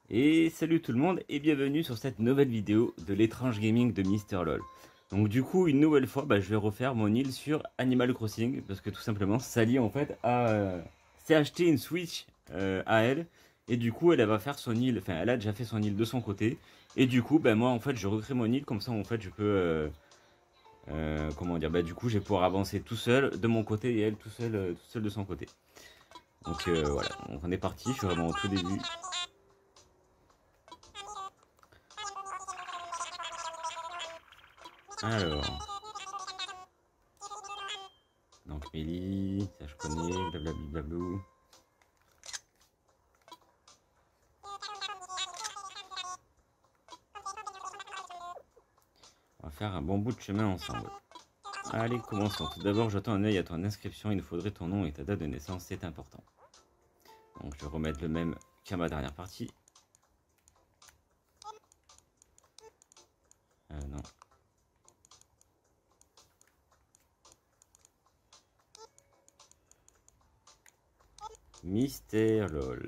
Et salut tout le monde et bienvenue sur cette nouvelle vidéo de l'étrange gaming de Mister LOL. Donc du coup une nouvelle fois je vais refaire mon île sur Animal Crossing parce que tout simplement Sally en fait s'est acheté une Switch à elle et du coup elle va faire son île, enfin elle a déjà fait son île de son côté et du coup moi en fait je recrée mon île comme ça en fait je peux comment dire, du coup je vais pouvoir avancer tout seul de mon côté et elle tout seul de son côté. Donc voilà, donc on est parti, je suis vraiment au tout début. Alors, donc Mélie, ça je connais, blablabla. On va faire un bon bout de chemin ensemble. Allez, commençons. Tout d'abord, jetons un œil à ton inscription. Il nous faudrait ton nom et ta date de naissance, c'est important. Donc je vais remettre le même qu'à ma dernière partie. Non. Mister LOL.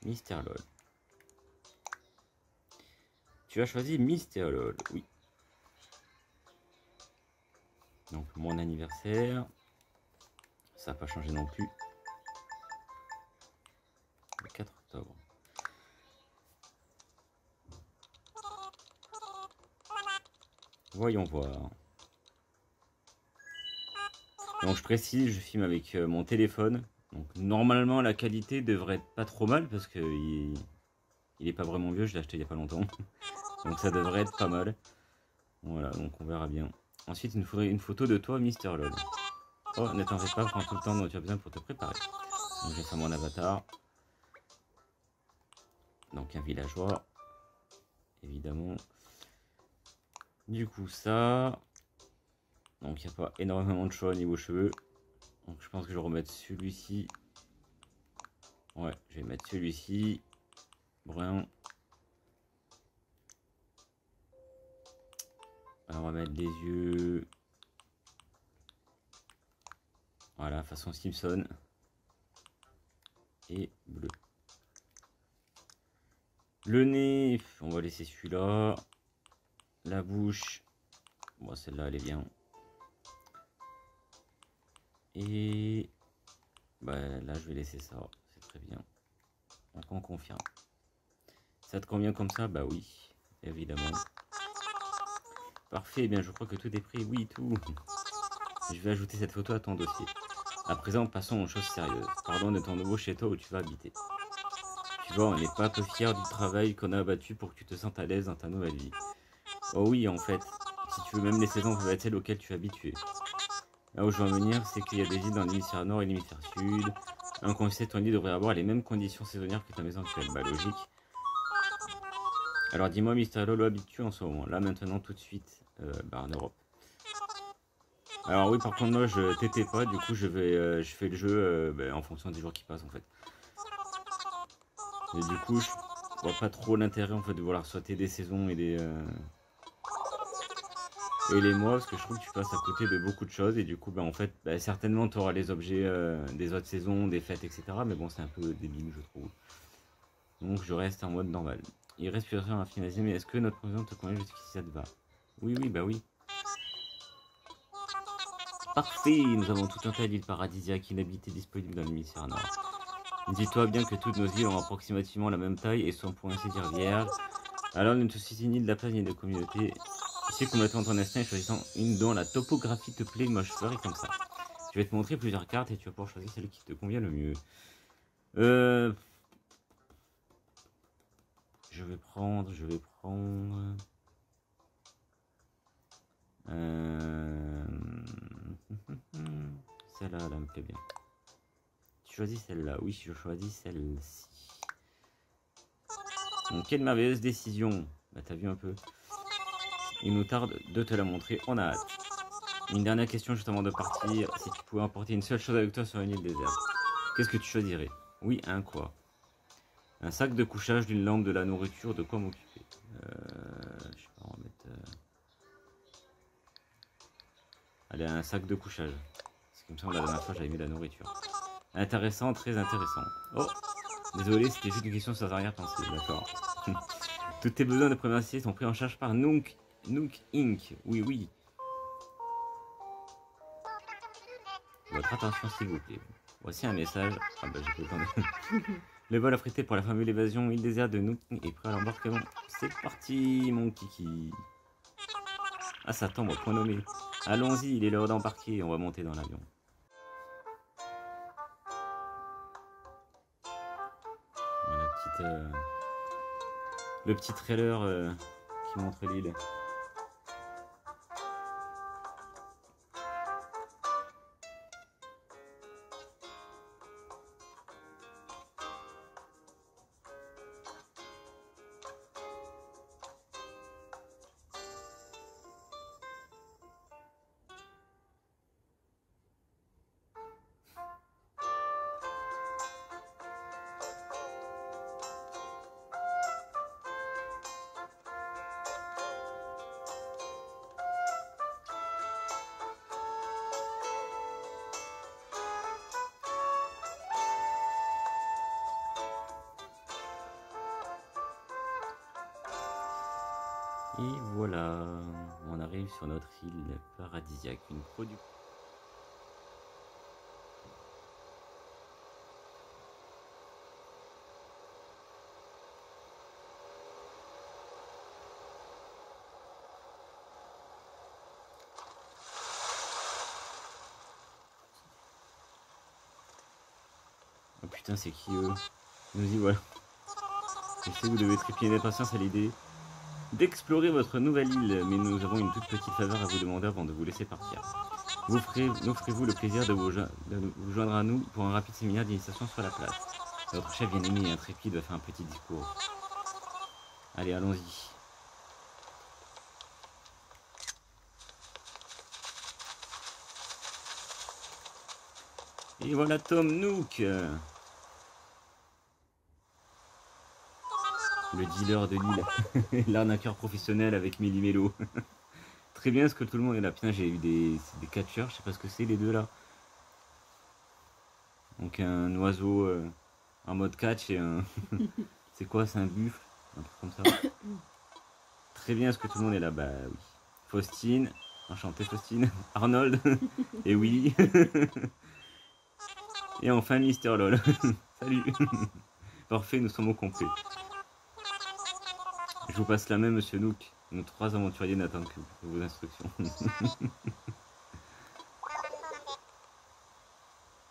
Mister LOL. Tu as choisi Mister LOL, oui. Donc mon anniversaire. Ça n'a pas changé non plus. Le 4 octobre. Voyons voir. Donc je précise, je filme avec mon téléphone. Donc normalement la qualité devrait être pas trop mal parce que il est pas vraiment vieux, je l'ai acheté il y a pas longtemps. Donc ça devrait être pas mal. Voilà, donc on verra bien. Ensuite il nous faudrait une photo de toi Mister LOL. Oh, ne t'en fais pas, prends tout le temps dont tu as besoin pour te préparer. Donc je vais faire mon avatar. Donc un villageois. Évidemment. Du coup ça. Donc il n'y a pas énormément de choix au niveau cheveux. Donc je pense que je vais remettre celui-ci. Ouais, je vais mettre celui-ci. Brun. Alors on va mettre les yeux. Voilà, façon Simpson. Et bleu. Le nez, on va laisser celui-là. La bouche. Bon, celle-là, elle est bien. Et là, je vais laisser ça. C'est très bien. Donc, on confirme. Ça te convient comme ça? Bah oui, évidemment. Parfait, eh bien, je crois que tout est pris. Oui, tout. Je vais ajouter cette photo à ton dossier. À présent, passons aux choses sérieuses. Parlons de ton nouveau chez toi où tu vas habiter. Tu vois, on n'est pas peu fiers du travail qu'on a abattu pour que tu te sentes à l'aise dans ta nouvelle vie. Oh oui, en fait, si tu veux, même les saisons peuvent être celles auxquelles tu es habitué. Là où je veux en venir, c'est qu'il y a des îles dans l'hémisphère nord et l'hémisphère sud. Un conseil, ton lit devrait avoir les mêmes conditions saisonnières que ta maison actuelle. Bah logique. Alors dis-moi, Mister Lolo habitué en ce moment, là maintenant tout de suite, en Europe. Alors oui, par contre moi je t'étais pas, du coup je fais le jeu en fonction des jours qui passent en fait. Et du coup je vois pas trop l'intérêt en fait de vouloir sauter des saisons et les mois parce que je trouve que tu passes à côté de beaucoup de choses et du coup en fait certainement tu auras les objets des autres saisons, des fêtes etc. Mais bon c'est un peu débile je trouve. Donc je reste en mode normal. Il reste plusieurs heures à finaliser mais est-ce que notre président te convient jusqu'ici ça te va? Oui oui bah oui. Parfait, nous avons tout un tas d'îles paradisiaques inhabitées disponibles dans l'hémisphère nord. Dis-toi bien que toutes nos îles ont approximativement la même taille et sont pour ainsi dire vierges. Alors ne te soucie ni de la place ni de la communauté. Ici complètement ton instinct et choisissant une dont la topographie te plaît, moi je ferai comme ça. Je vais te montrer plusieurs cartes et tu vas pouvoir choisir celle qui te convient le mieux. Je vais prendre... Celle-là, elle me plaît bien. Tu choisis celle-là. Oui, je choisis celle-ci. Donc, quelle merveilleuse décision. Bah, t'as vu un peu. Il nous tarde de te la montrer. On a hâte. Une dernière question juste avant de partir. Si tu pouvais emporter une seule chose avec toi sur une île déserte, qu'est-ce que tu choisirais? Oui, un quoi? Un sac de couchage, d'une lampe, de la nourriture, de quoi m'occuper. Je sais pas, on va mettre... Allez, un sac de couchage. Parce que comme ça, la dernière fois, j'avais mis la nourriture. Intéressant, très intéressant. Oh, désolé, c'était juste une question sans arrière-pensée, d'accord. Tous tes besoins de première nécessité sont pris en charge par Nook Inc. Oui, oui. Votre attention, s'il vous plaît. Voici un message. Ah bah, j'ai pas le temps de... Le vol affrété pour la fameuse évasion île déserte de Nook est prêt à l'embarquement. C'est parti, mon kiki. Ah, ça tombe, point nommé. Allons-y, il est l'heure d'embarquer. On va monter dans l'avion. Voilà, le petit trailer qui montre l'île. Et voilà, on arrive sur notre île paradisiaque, une production. Oh putain, c'est qui eux? Nous y voilà. Je sais, vous devez trépigner d'impatience à l'idée d'explorer votre nouvelle île, mais nous avons une toute petite faveur à vous demander avant de vous laisser partir. Offrez-vous le plaisir de vous joindre à nous pour un rapide séminaire d'initiation sur la place. Votre chef bien-aimé et intrépide va faire un petit discours. Allez, allons-y. Et voilà Tom Nook, le dealer de l'île, l'arnaqueur professionnel avec Méli-Mélo. Très bien, est-ce que tout le monde est là? Putain, j'ai eu des catcheurs, je sais pas ce que c'est les deux là. Donc un oiseau en mode catch et un... c'est quoi, c'est un buffle? Un truc comme ça. Très bien, est-ce que tout le monde est là? Bah oui. Faustine, enchanté Faustine. Arnold, et oui. Et enfin Mister LOL. Salut. Parfait, nous sommes au complet. Je vous passe la main, monsieur Nook. Nos trois aventuriers n'attendent que vos instructions.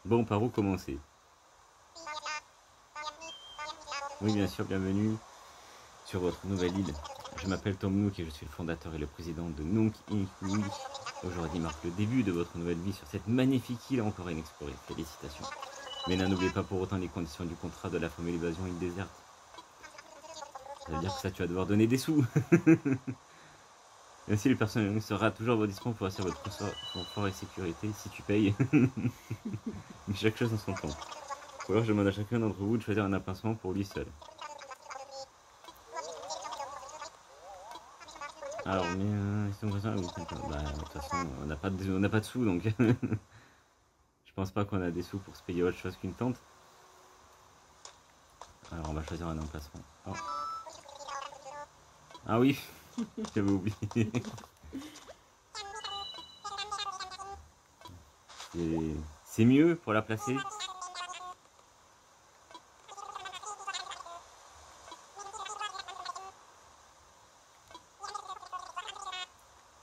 Bon, par où commencer? Oui, bien sûr, bienvenue sur votre nouvelle île. Je m'appelle Tom Nook et je suis le fondateur et le président de Nook Inc. Oui, aujourd'hui marque le début de votre nouvelle vie sur cette magnifique île encore inexplorée. Félicitations. Mais n'oubliez pas pour autant les conditions du contrat de la fameuse évasion île déserte. Ça veut dire que ça, tu vas devoir donner des sous. Ainsi, le personnel sera toujours à votre disposition pour assurer votre confort et sécurité si tu payes. Mais chaque chose dans son temps. Ou alors je demande à chacun d'entre vous de choisir un emplacement pour lui seul. Alors, mais de toute façon, on n'a pas de sous, donc je pense pas qu'on a des sous pour se payer autre chose qu'une tente. Alors, on va choisir un emplacement. Oh. Ah oui, j'avais oublié. C'est mieux pour la placer.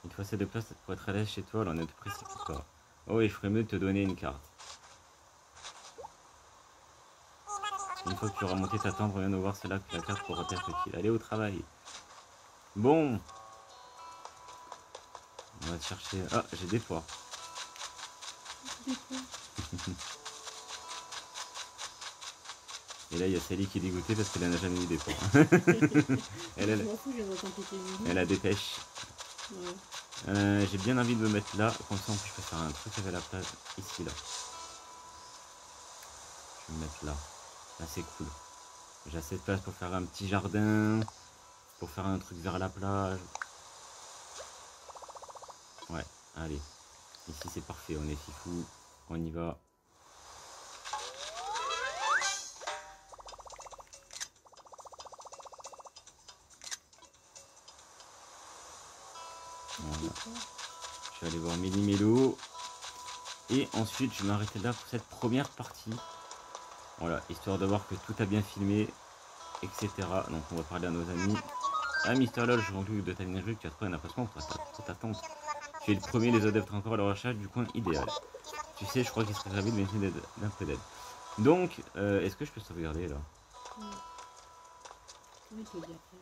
Il te faut assez de place pour être à l'aise chez toi, alors ne te précipite pas. Oh, et je ferais mieux de te donner une carte. Une fois que tu auras monté ta tente, reviens nous voir, c'est là que la carte pourra être utile. Allez au travail. Bon. On va te chercher... Ah, j'ai des poires. Et là, il y a Sally qui est dégoûtée parce qu'elle n'a jamais eu des poires. Elle a des pêches. Ouais. J'ai bien envie de me mettre là. Comme ça, en plus, je peux faire un truc avec la plage. Ici, là. Je vais me mettre là. Là, c'est cool. J'ai assez de place pour faire un petit jardin. Pour faire un truc vers la plage. Ouais, allez. Ici c'est parfait, on est fifou. On y va. Voilà. Je vais aller voir Méli-Mélo. Et ensuite je vais m'arrêter là pour cette première partie. Voilà, histoire de voir que tout a bien filmé, etc. Donc on va parler à nos amis. Ah Mister LOL, je m'occupe de terminer le jeu, tu as trouvé un emplacement pour t'attendre. Tu es le premier, les autres doivent être encore à la recherche du coin idéal. Tu sais, je crois qu'il serait ravi de m'aider d'un peu d'aide. Donc, est-ce que je peux sauvegarder là? Oui, tu le dis après.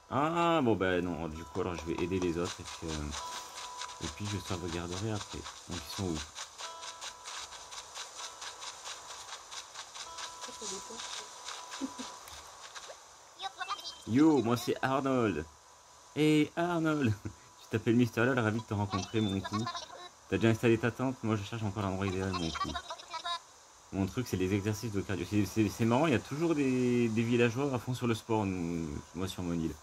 Ah bon bah non, du coup alors je vais aider les autres et puis je sauvegarderai après. Donc ils sont où? Yo, moi c'est Arnold. Hey Arnold, tu t'appelles Mister LOL, ravi de te rencontrer mon coup. T'as déjà installé ta tente? Moi je cherche encore l'endroit idéal mon coup. Mon truc c'est les exercices de cardio. C'est marrant, il y a toujours des villageois à fond sur le sport, moi sur mon île.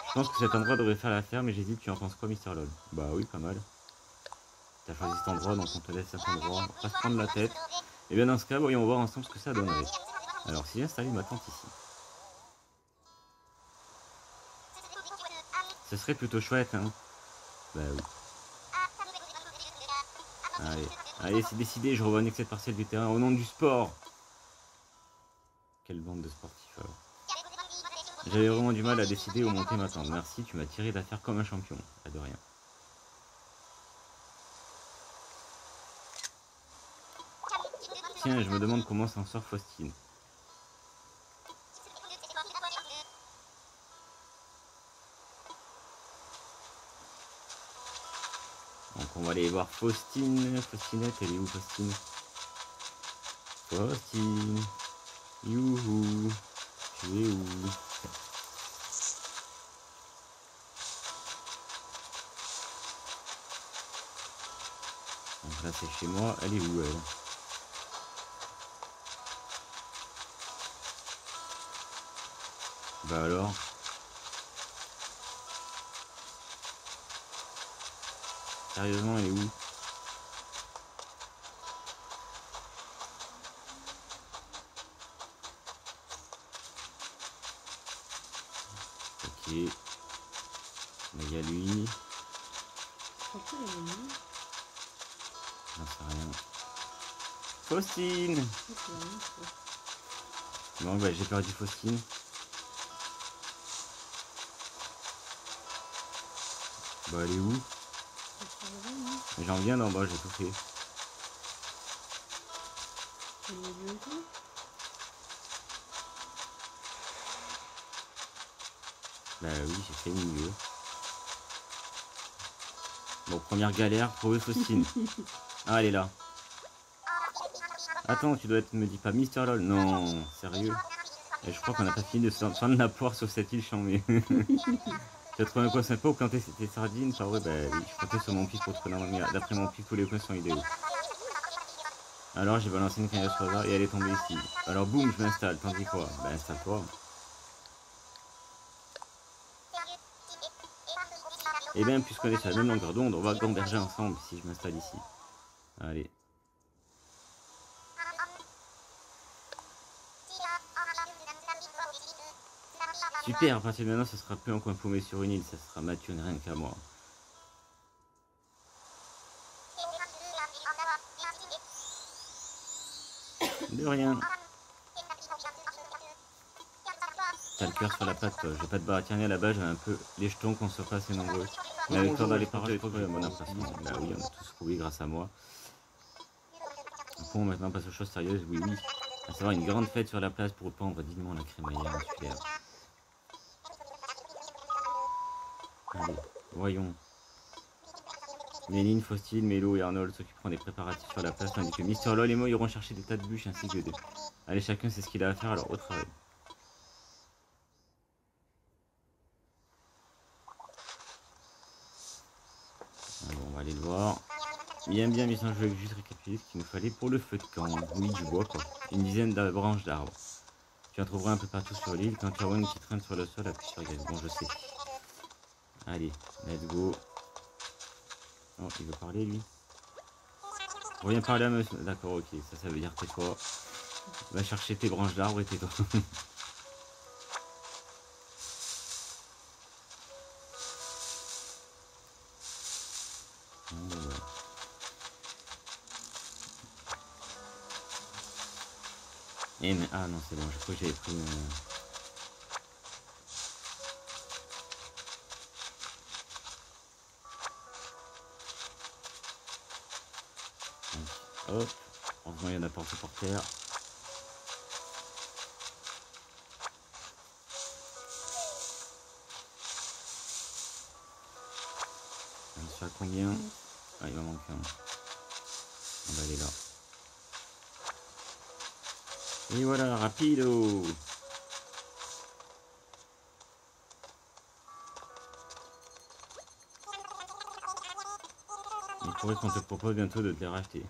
Je pense que cet endroit devrait faire l'affaire, mais j'hésite, tu en penses quoi Mister LOL? Bah oui, pas mal. T'as choisi cet endroit, donc on te laisse cet endroit. On va pas se prendre la tête. Et bien dans ce cas, voyons voir ensemble ce que ça donnerait. Alors si j'installe ma tente ici. Ce serait plutôt chouette, hein. Bah oui. Allez, allez, c'est décidé, je revendique cette parcelle du terrain au nom du sport. Quelle bande de sportifs alors. J'avais vraiment du mal à décider où monter ma tente. Merci, tu m'as tiré d'affaire comme un champion. Pas de rien. Tiens, je me demande comment s'en sort Faustine. Donc on va aller voir Faustine. Faustinette, elle est où Faustine? Faustine. Youhou. Tu es où? Donc là c'est chez moi. Elle est où elle? Bah alors. Sérieusement, elle est où? Ok. Là, il y a lui. Pourquoi il y a une J'en sais rien. Faustine! Bon, bah j'ai perdu Faustine. Bah elle est où? J'en viens d'en bas, j'ai tout fait. Bah oui, j'ai fait le milieu. Bon, première galère, trouver Faustine. Ah, elle est là. Attends, tu dois être, me dis pas Mister LOL. Non, sérieux. Et je crois qu'on n'a pas fini de se prendre la poire sur cette île chambée. Tu as trouvé un coin sympa où planter tes sardines? Pas vrai, bah oui, je comptais sur mon pif pour trouver la. D'après mon pif, tous les coins sont idéaux. Alors j'ai balancé une cagnotte sur hasard et elle est tombée ici. Alors boum, je m'installe, t'en dis quoi? Bah installe-toi. Et bien, puisqu'on est sur la même longueur d'onde, on va gamberger ensemble si je m'installe ici. Allez. Super, à partir de maintenant, ce sera plus un coin paumé sur une île, ça sera Mathieu, rien qu'à moi. De rien. T'as le cœur sur la patte, toi. J'ai pas de baratinée à la base, j'ai un peu les jetons qu'on soit pas assez nombreux. Mais avec toi dans les parages, j'ai trouvé un bon emplacement. Bah oui, on a tous trouvé grâce à moi. Bon, maintenant on passe aux choses sérieuses, oui, oui. À savoir une grande fête sur la place pour pendre dignement la crémaillère musculaire. Allez, voyons. Méline, Faustine, Mélo et Arnold s'occuperont des préparatifs sur la place, tandis que Mister LOL et moi iront chercher des tas de bûches ainsi que des... Allez, chacun sait ce qu'il a à faire, alors au travail. Alors, on va aller le voir. Bien, bien, je vais juste récapituler ce qu'il nous fallait pour le feu de camp. Oui, du bois, quoi. Une dizaine de branches d'arbres. Tu en trouveras un peu partout sur l'île. Quand tu auras une qui traîne sur le sol, appuie sur gaz. Bon, je sais. Allez, let's go. Oh, il veut parler lui. Reviens parler à monsieur. D'accord, ok, ça veut dire tais-toi. Va chercher tes branches d'arbre et tais-toi. Bon, bah. Ah non, c'est bon, je crois que j'avais pris une... Hop, heureusement il y en a partout par terre. On se fait à combien? Ah, il m'en manque un. On va aller là. Et voilà, rapido. Il pourrait qu'on te propose bientôt de te les racheter.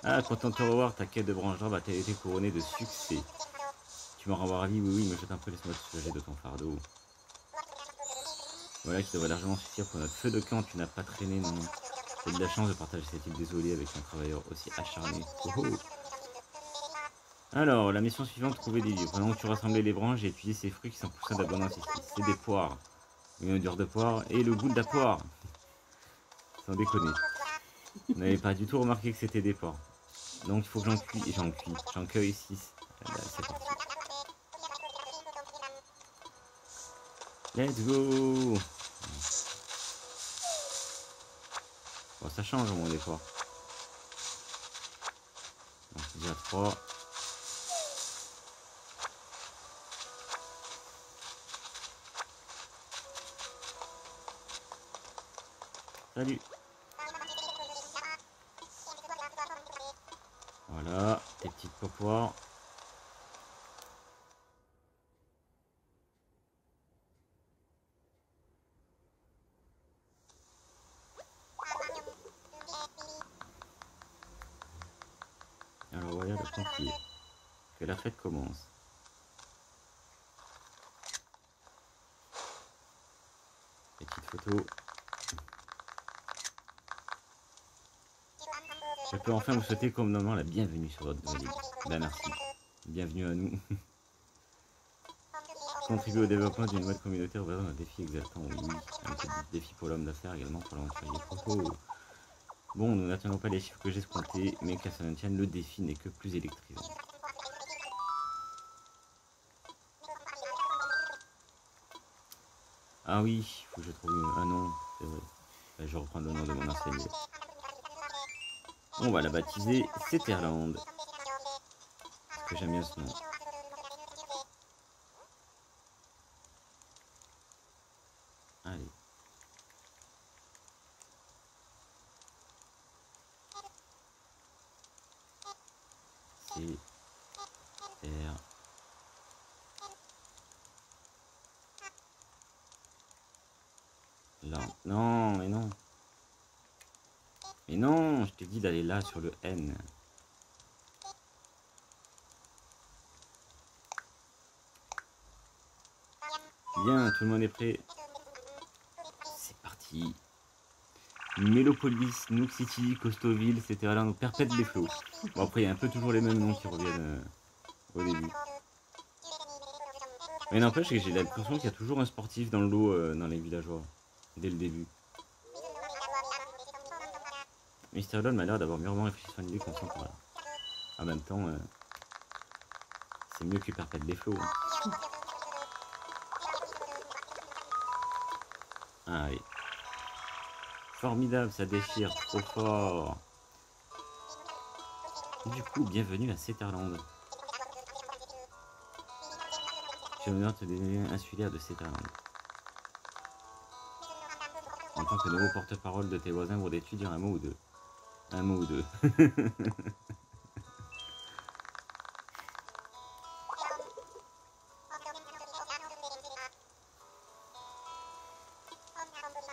Ah, content de te revoir, ta quête de branche d'arbre a été couronnée de succès. Tu m'en renvoies ravi, oui, mais je t'en prie, laisse-moi te soulager de ton fardeau. Voilà qui devrait largement suffire pour notre feu de camp, tu n'as pas traîné, non. J'ai de la chance de partager cette île désolée avec un travailleur aussi acharné. Oh oh. Alors, la mission suivante, trouver des livres. Pendant que tu rassemblais les branches, j'ai étudié ces fruits qui sont poussés d'abondance ici. C'est des poires. Une odeur de poire et le goût de la poire. Sans déconner. On n'avait pas du tout remarqué que c'était des poires. Donc il faut que j'en cueille 6. Ah bah, c'est parti. Let's go. Bon, ça change au moins des fois. Donc déjà 3. Salut. Voilà, tes petites poires. Alors voilà le pompier. Que la fête commence. Petite photo. Je peux enfin vous souhaiter communément la bienvenue sur votre nouvelle île. Ben merci. Bienvenue à nous. Contribuer au développement d'une nouvelle communauté représente un défi exaltant. Oui, oui. Un petit défi pour l'homme d'affaires également pour l'aventurier. Oh, oh. Bon, nous n'atteignons pas les chiffres que j'escomptais, mais qu'à cela ne tienne, le défi n'est que plus électrisant. Ah oui, il faut que je trouve un nom, c'est vrai. Là, je vais reprendre le nom de mon ancienne île. On va la baptiser Cetterland. Parce que j'aime bien ce nom. Allez. C'est terre. Là. Non, mais non. Mais non, je t'ai dit d'aller là sur le N. Bien, tout le monde est prêt. C'est parti. Mélopolis, Nook City, Costoville, etc. Là, on perpète les flots. Bon, après, il y a un peu toujours les mêmes noms qui reviennent au début. Mais n'empêche que j'ai l'impression qu'il y a toujours un sportif dans le lot dans les villageois, dès le début. Mr. Lone m'a l'air d'avoir mûrement réfléchi sur une idée consciente. Voilà. En même temps, c'est mieux qu'il perpète des flots. Hein. Ah oui. Formidable, ça déchire, trop fort. Du coup, bienvenue à Cetterland. J'ai l'honneur de te donner insulaire de Cetterland. En tant que nouveau porte-parole de tes voisins, voudrais-tu dire un mot ou deux? Un mot ou deux.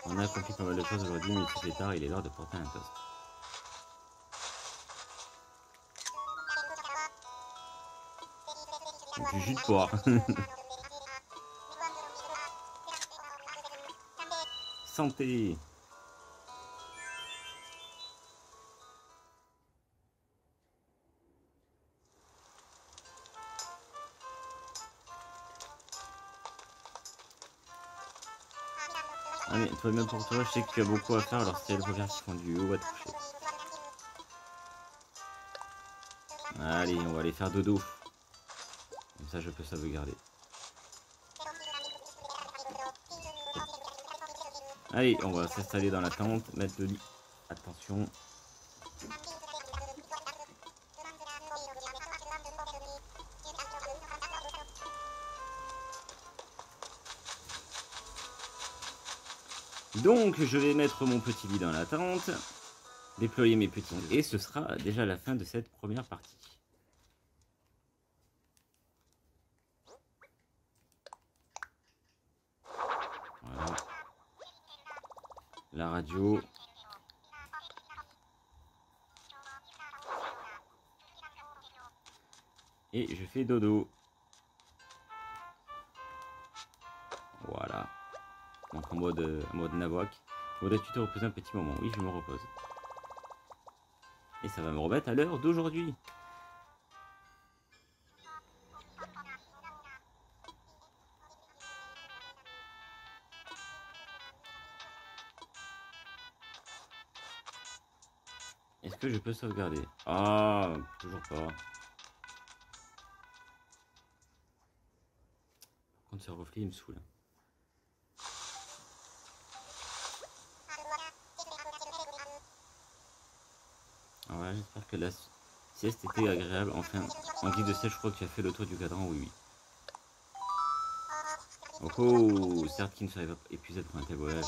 On a accompli pas mal de choses aujourd'hui, mais il est tard, il est l'heure de porter un toast. Du jus de poire. Santé. Allez, toi même pour toi, je sais que tu as beaucoup à faire, alors si elle revient qui font du haut, va te coucher. Allez, on va aller faire dodo. Comme ça, je peux sauvegarder. Allez, on va s'installer dans la tente, mettre le lit. Attention. Donc, je vais mettre mon petit lit dans la tente, déployer mes petits... Et ce sera déjà la fin de cette première partie. Voilà. La radio. Et je fais dodo. Voilà. Donc en mode Navok. Faudrait que tu te reposes un petit moment. Oui, je me repose. Et ça va me remettre à l'heure d'aujourd'hui. Est-ce que je peux sauvegarder? Ah, toujours pas. Par contre, ce reflet, il me saoule. Alors là, j'espère que la sieste était agréable. Enfin, en guise de sèche, je crois que tu as fait le tour du cadran, oui, oui. Oh, certes qui ne serait pas épuisé pour un tel voyage.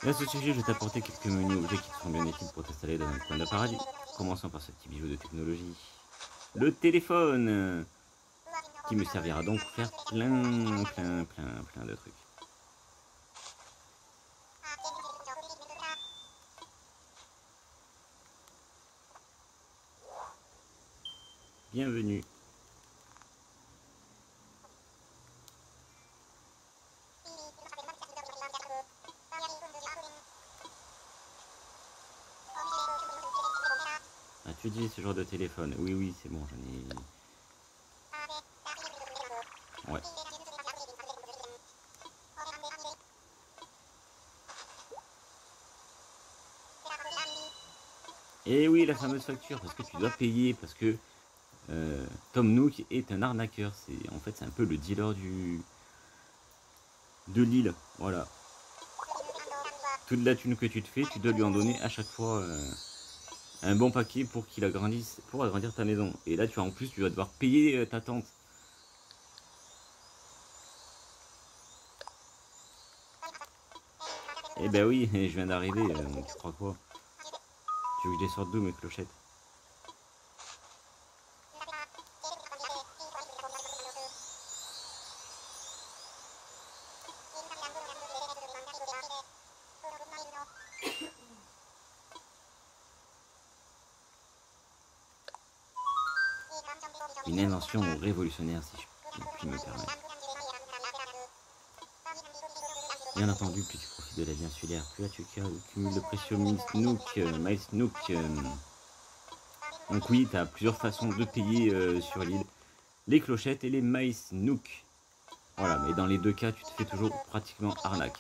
Et à ce sujet, je vais t'apporter quelques menus objets qui te seront bien utiles pour t'installer dans un coin de paradis. Commençons par ce petit bijou de technologie. Le téléphone, qui me servira donc pour faire plein de trucs. Bienvenue. Ah, tu utilises ce genre de téléphone? Oui, oui, c'est bon, j'en ai... Ouais. Et oui, la fameuse facture, parce que tu dois payer, parce que Tom Nook est un arnaqueur. En fait, c'est un peu le dealer de l'île. Voilà. Toute la thune que tu te fais, tu dois lui en donner à chaque fois un bon paquet pour qu'il agrandisse, pour agrandir ta maison. Et là, en plus, tu vas devoir payer ta tante. Eh ben oui, je viens d'arriver, tu crois quoi? Tu veux que je les sorte d'où, mes clochettes? Une invention révolutionnaire, si je puis me permettre. Bien entendu, plus tu profites de la vie insulaire, plus là tu cumules de précieux Miles Nook. Donc oui, tu as plusieurs façons de payer sur l'île. Les clochettes et les Miles Nook. Voilà, mais dans les deux cas, tu te fais toujours pratiquement arnaque.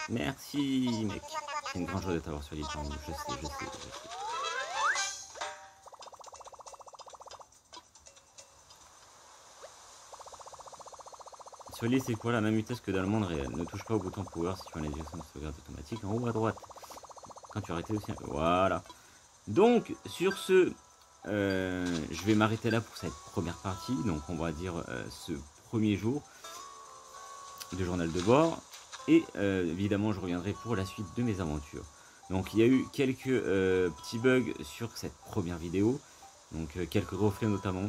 Merci, mec. C'est une grande joie de t'avoir sur l'île. Je sais. Sur l'île, c'est quoi la même vitesse que dans le monde réel? Ne touche pas au bouton power si tu as les gestion de sauvegarde automatique en haut à droite. Quand tu arrêtes aussi. Voilà. Donc, sur ce, je vais m'arrêter là pour cette première partie. Donc, on va dire ce premier jour de journal de bord. Et évidemment, je reviendrai pour la suite de mes aventures. Donc, il y a eu quelques petits bugs sur cette première vidéo. Donc, quelques reflets notamment.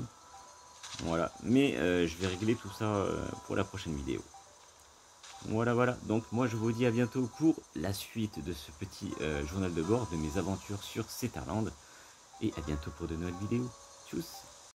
Voilà. Mais je vais régler tout ça pour la prochaine vidéo. Voilà, voilà. Donc moi je vous dis à bientôt pour la suite de ce petit journal de bord de mes aventures sur Cetarland. Et à bientôt pour de nouvelles vidéos. Tchuss!